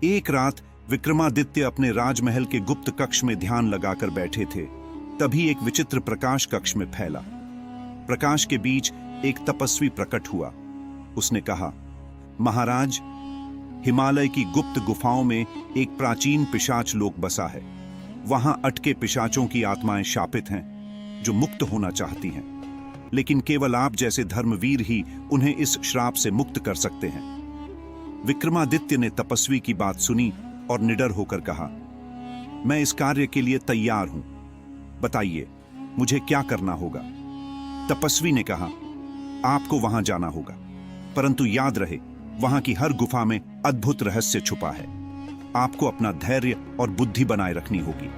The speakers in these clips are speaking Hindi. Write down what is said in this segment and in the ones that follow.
एक रात विक्रमादित्य अपने राजमहल के गुप्त कक्ष में ध्यान लगाकर बैठे थे। तभी एक विचित्र प्रकाश कक्ष में फैला। प्रकाश के बीच एक तपस्वी प्रकट हुआ। उसने कहा, महाराज, हिमालय की गुप्त गुफाओं में एक प्राचीन पिशाच लोक बसा है। वहां अटके पिशाचों की आत्माएं शापित हैं, जो मुक्त होना चाहती हैं, लेकिन केवल आप जैसे धर्मवीर ही उन्हें इस श्राप से मुक्त कर सकते हैं। विक्रमादित्य ने तपस्वी की बात सुनी और निडर होकर कहा, मैं इस कार्य के लिए तैयार हूं। बताइए, मुझे क्या करना होगा? तपस्वी ने कहा, आपको वहां जाना होगा, परंतु याद रहे, वहां की हर गुफा में अद्भुत रहस्य छुपा है। आपको अपना धैर्य और बुद्धि बनाए रखनी होगी।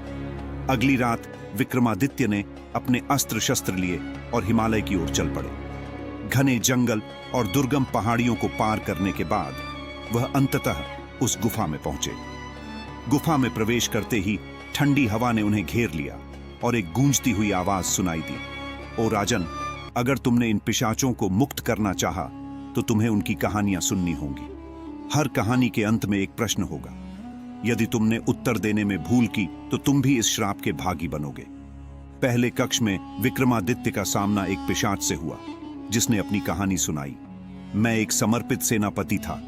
अगली रात विक्रमादित्य ने अपने अस्त्र शस्त्र लिए और हिमालय की ओर चल पड़े। घने जंगल और दुर्गम पहाड़ियों को पार करने के बाद वह अंततः उस गुफा में पहुंचे। गुफा में प्रवेश करते ही ठंडी हवा ने उन्हें घेर लिया और एक गूंजती हुई आवाज सुनाई दी, ओ राजन, अगर तुमने इन पिशाचों को मुक्त करना चाहा तो तुम्हें उनकी कहानियां सुननी होंगी। हर कहानी के अंत में एक प्रश्न होगा। यदि तुमने उत्तर देने में भूल की तो तुम भी इस श्राप के भागी बनोगे। पहले कक्ष में विक्रमादित्य का सामना एक पिशाच से हुआ, जिसने अपनी कहानी सुनाई। मैं एक समर्पित सेनापति था,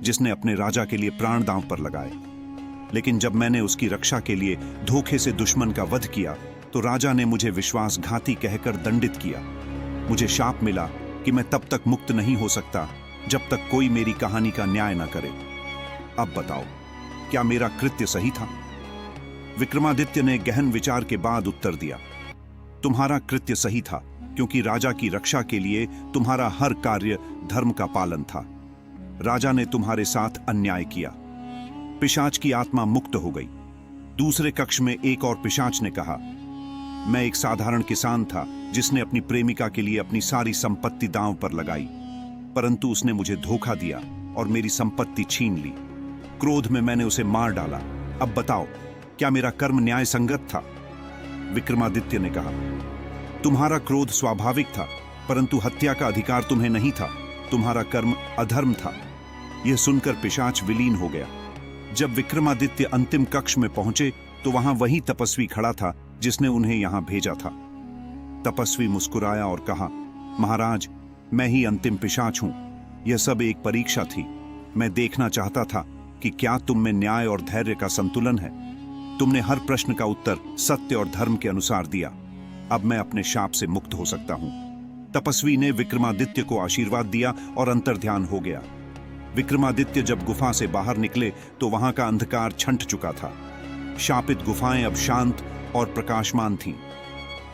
जिसने अपने राजा के लिए प्राण दांव पर लगाए, लेकिन जब मैंने उसकी रक्षा के लिए धोखे से दुश्मन का वध किया तो राजा ने मुझे विश्वासघाती कहकर दंडित किया। मुझे शाप मिला कि मैं तब तक मुक्त नहीं हो सकता जब तक कोई मेरी कहानी का न्याय न करे। अब बताओ, क्या मेरा कृत्य सही था? विक्रमादित्य ने गहन विचार के बाद उत्तर दिया, तुम्हारा कृत्य सही था, क्योंकि राजा की रक्षा के लिए तुम्हारा हर कार्य धर्म का पालन था। राजा ने तुम्हारे साथ अन्याय किया। पिशाच की आत्मा मुक्त हो गई। दूसरे कक्ष में एक और पिशाच ने कहा, मैं एक साधारण किसान था, जिसने अपनी प्रेमिका के लिए अपनी सारी संपत्ति दांव पर लगाई, परंतु उसने मुझे धोखा दिया और मेरी संपत्ति छीन ली। क्रोध में मैंने उसे मार डाला। अब बताओ, क्या मेरा कर्म न्याय संगत था? विक्रमादित्य ने कहा, तुम्हारा क्रोध स्वाभाविक था, परंतु हत्या का अधिकार तुम्हें नहीं था। तुम्हारा कर्म अधर्म था। यह सुनकर पिशाच विलीन हो गया। जब विक्रमादित्य अंतिम कक्ष में पहुंचे तो वहां वही तपस्वी खड़ा था जिसने उन्हें यहां भेजा था। तपस्वी मुस्कुराया और कहा, महाराज, मैं ही अंतिम पिशाच हूं। यह सब एक परीक्षा थी। मैं देखना चाहता था कि क्या तुम में न्याय और धैर्य का संतुलन है। तुमने हर प्रश्न का उत्तर सत्य और धर्म के अनुसार दिया। अब मैं अपने शाप से मुक्त हो सकता हूं। तपस्वी ने विक्रमादित्य को आशीर्वाद दिया और अंतर्ध्यान हो गया। विक्रमादित्य जब गुफा से बाहर निकले तो वहां का अंधकार छंट चुका था। शापित गुफाएं अब शांत और प्रकाशमान थीं।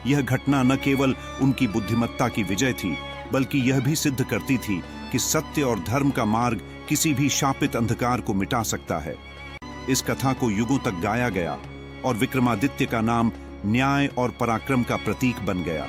यह घटना न केवल उनकी बुद्धिमत्ता की विजय थी, बल्कि यह भी सिद्ध करती थी कि सत्य और धर्म का मार्ग किसी भी शापित अंधकार को मिटा सकता है। इस कथा को युगों तक गाया गया और विक्रमादित्य का नाम न्याय और पराक्रम का प्रतीक बन गया।